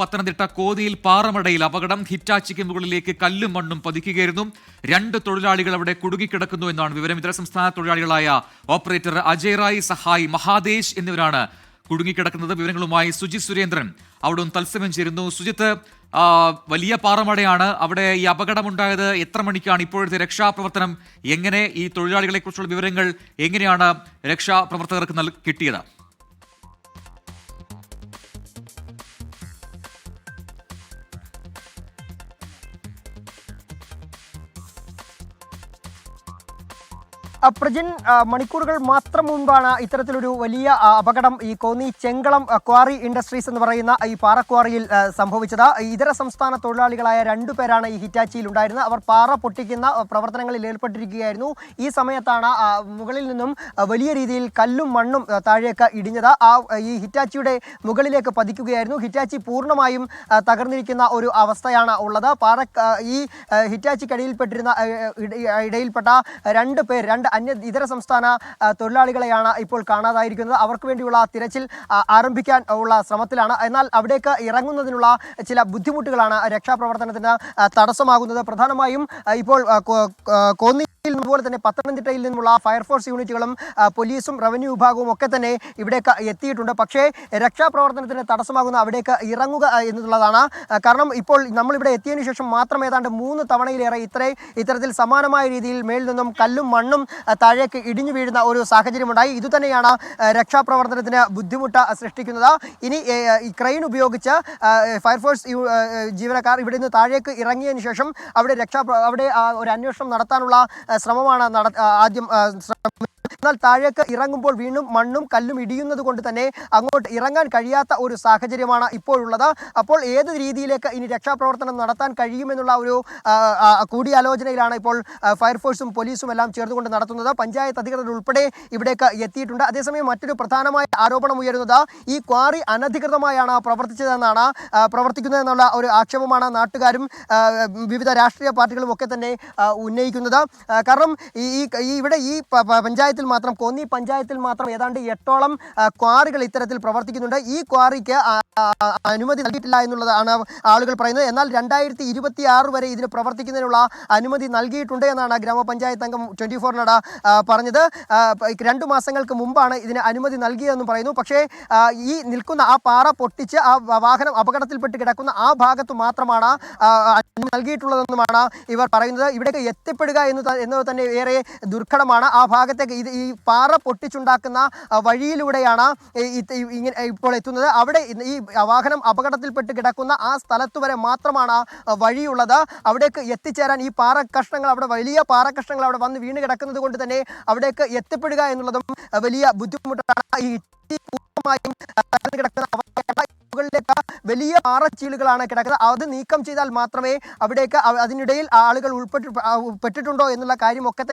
പത്തനംതിട്ട കോന്നിയിൽ പാറമടയിൽ അപകടം. ഹിറ്റാച്ചിക്ക് മുകളിലേക്ക് കല്ലും മണ്ണും പതിക്കുകയായിരുന്നു. 2 തൊഴിലാളികൾ അവിടെ കുടുങ്ങിക്കിടക്കുന്നു എന്നാണ് വിവരം. ഇതര സംസ്ഥാന തൊഴിലാളികളായ ഓപ്പറേറ്റർ അജയ് റായ്, സഹായി മഹാദേശ് എന്നിവരാണ് കുടുങ്ങിക്കിടക്കുന്നത്. വിവരങ്ങളുമായി സുജിത് സുരേന്ദ്രൻ അവിടെ തത്സമയം ചേരുന്നു. സുജിത്ത്, വലിയ പാറമടയാണ് അവിടെ ഈ അപകടമുണ്ടായത്. എത്ര മണിക്കാണ് ഇപ്പോഴത്തെ രക്ഷാപ്രവർത്തനം? എങ്ങനെ ഈ തൊഴിലാളികളെ കുറിച്ചുള്ള വിവരങ്ങൾ എങ്ങനെയാണ് രക്ഷാപ്രവർത്തകർക്ക് കിട്ടിയത്? പ്രജിൻ, മണിക്കൂറുകൾ മാത്രം മുൻപാണ് ഇത്തരത്തിലൊരു വലിയ അപകടം ഈ കോന്നി ചെങ്കളം ക്വാറി ഇൻഡസ്ട്രീസ് എന്ന് പറയുന്ന ഈ പാറക്വാറിയിൽ സംഭവിച്ചത്. ഇതര സംസ്ഥാന തൊഴിലാളികളായ 2 പേരാണ് ഈ ഹിറ്റാച്ചിയിൽ ഉണ്ടായിരുന്നത്. അവർ പാറ പൊട്ടിക്കുന്ന പ്രവർത്തനങ്ങളിൽ ഏർപ്പെട്ടിരിക്കുകയായിരുന്നു. ഈ സമയത്താണ് മുകളിൽ നിന്നും വലിയ രീതിയിൽ കല്ലും മണ്ണും താഴേക്ക് ഇടിഞ്ഞത്. ഈ ഹിറ്റാച്ചിയുടെ മുകളിലേക്ക് പതിക്കുകയായിരുന്നു. ഹിറ്റാച്ചി പൂർണ്ണമായും തകർന്നിരിക്കുന്ന ഒരു അവസ്ഥയാണ് ഉള്ളത്. ഈ ഹിറ്റാച്ചിക്കടിയിൽപ്പെട്ടിരുന്ന ഇടയിൽപ്പെട്ട 2 പേർ, 2 ഇതര സംസ്ഥാന തൊഴിലാളികളെയാണ് ഇപ്പോൾ കാണാതായിരിക്കുന്നത്. അവർക്ക് വേണ്ടിയുള്ള തിരച്ചിൽ ആരംഭിക്കാൻ ഉള്ള ശ്രമത്തിലാണ്. എന്നാൽ അവിടേക്ക് ഇറങ്ങുന്നതിനുള്ള ചില ബുദ്ധിമുട്ടുകളാണ് രക്ഷാപ്രവർത്തനത്തിന് തടസ്സമാകുന്നത്. പ്രധാനമായും ഇപ്പോൾ കോന്നി അതുപോലെ തന്നെ പത്തനംതിട്ടയിൽ നിന്നുള്ള ഫയർഫോഴ്സ് യൂണിറ്റുകളും പോലീസും റവന്യൂ വിഭാഗവും ഒക്കെ തന്നെ ഇവിടേക്ക് എത്തിയിട്ടുണ്ട്. പക്ഷേ രക്ഷാപ്രവർത്തനത്തിന് തടസ്സമാകുന്ന അവിടേക്ക് ഇറങ്ങുക എന്നുള്ളതാണ്. കാരണം ഇപ്പോൾ നമ്മളിവിടെ എത്തിയതിനു ശേഷം മാത്രം ഏതാണ്ട് 3 തവണയിലേറെ ഇത്തരത്തിൽ സമാനമായ രീതിയിൽ മേൽ നിന്നും കല്ലും മണ്ണും താഴേക്ക് ഇടിഞ്ഞു വീഴുന്ന ഒരു സാഹചര്യമുണ്ടായി. ഇതുതന്നെയാണ് രക്ഷാപ്രവർത്തനത്തിന് ബുദ്ധിമുട്ട് സൃഷ്ടിക്കുന്നത്. ഇനി ഈ ക്രെയിൻ ഉപയോഗിച്ച് ഫയർഫോഴ്സ് ജീവനക്കാർ ഇവിടെ നിന്ന് താഴേക്ക് ഇറങ്ങിയതിനു ശേഷം അവിടെ ഒരു അന്വേഷണം നടത്താനുള്ള ശ്രമമാണ് ആദ്യം. എന്നാൽ താഴേക്ക് ഇറങ്ങുമ്പോൾ വീണ്ടും മണ്ണും കല്ലും ഇടിയുന്നത് കൊണ്ട് തന്നെ അങ്ങോട്ട് ഇറങ്ങാൻ കഴിയാത്ത ഒരു സാഹചര്യമാണ് ഇപ്പോഴുള്ളത്. അപ്പോൾ ഏത് രീതിയിലേക്ക് ഇനി രക്ഷാപ്രവർത്തനം നടത്താൻ കഴിയുമെന്നുള്ള ഒരു കൂടിയാലോചനയിലാണ് ഇപ്പോൾ ഫയർഫോഴ്സും പോലീസും എല്ലാം ചേർന്നുകൊണ്ട് നടത്തുന്നത്. പഞ്ചായത്ത് അധികൃതർ ഉൾപ്പെടെ ഇവിടേക്ക് എത്തിയിട്ടുണ്ട്. അതേസമയം മറ്റൊരു പ്രധാനമായ ആരോപണം ഉയരുന്നത് ഈ ക്വാറി അനധികൃതമായാണ് പ്രവർത്തിക്കുന്നതെന്നുള്ള ഒരു ആക്ഷേപമാണ് നാട്ടുകാരും വിവിധ രാഷ്ട്രീയ പാർട്ടികളും ഒക്കെ തന്നെ ഉന്നയിക്കുന്നത്. കാരണം ഇവിടെ ഈ പഞ്ചായത്തിൽ മാത്രം, കോന്നി പഞ്ചായത്തിൽ മാത്രം ഏതാണ്ട് 8ഓളം ക്വാറികൾ ഇത്തരത്തിൽ പ്രവർത്തിക്കുന്നുണ്ട്. ഈ ക്വാറിക്ക് അനുമതി നൽകിയിട്ടില്ല എന്നുള്ളതാണ് ആളുകൾ പറയുന്നത്. എന്നാൽ 2026 വരെ ഇതിന് പ്രവർത്തിക്കുന്നതിനുള്ള അനുമതി നൽകിയിട്ടുണ്ട് എന്നാണ് ഗ്രാമപഞ്ചായത്ത് അംഗം 24-നോട് പറഞ്ഞത്. 2 മാസങ്ങൾക്ക് മുമ്പാണ് ഇതിന് അനുമതി നൽകിയതെന്നും പറയുന്നു. പക്ഷേ ഈ നിൽക്കുന്ന ആ പാറ പൊട്ടിച്ച് ആ വാഹനം അപകടത്തിൽപ്പെട്ട് കിടക്കുന്ന ആ ഭാഗത്ത് മാത്രമാണ് അനുമതി നൽകിയിട്ടുള്ളതെന്നുമാണ് ഇവർ പറയുന്നത്. ഇവിടേക്ക് എത്തിപ്പെടുക എന്നത് തന്നെ ഏറെ ദുർഘടമാണ്. ആ ഭാഗത്തേക്ക് ഈ പാറ പൊട്ടിച്ചുണ്ടാക്കുന്ന വഴിയിലൂടെയാണ് ഇപ്പോൾ എത്തുന്നത്. അവിടെ ഈ വാഹനം അപകടത്തിൽപ്പെട്ട് കിടക്കുന്ന ആ സ്ഥലത്ത് വരെ മാത്രമാണ് വഴിയുള്ളത്. അവിടേക്ക് എത്തിച്ചേരാൻ ഈ വലിയ പാറക്കഷ്ണങ്ങൾ അവിടെ വന്ന് വീണ് കിടക്കുന്നത് കൊണ്ട് തന്നെ അവിടേക്ക് എത്തിപ്പെടുക എന്നുള്ളതും വലിയ ബുദ്ധിമുട്ടാണ്. ഈ പൂർണ്ണമായും കിടക്കുന്ന മുകളിലേക്ക് വലിയ പാറച്ചീളുകളാണ് കിടക്കുന്നത്. അത് നീക്കം ചെയ്താൽ മാത്രമേ അവിടേക്ക് അതിനിടയിൽ ആളുകൾ പെട്ടിട്ടുണ്ടോ എന്നുള്ള കാര്യമൊക്കെ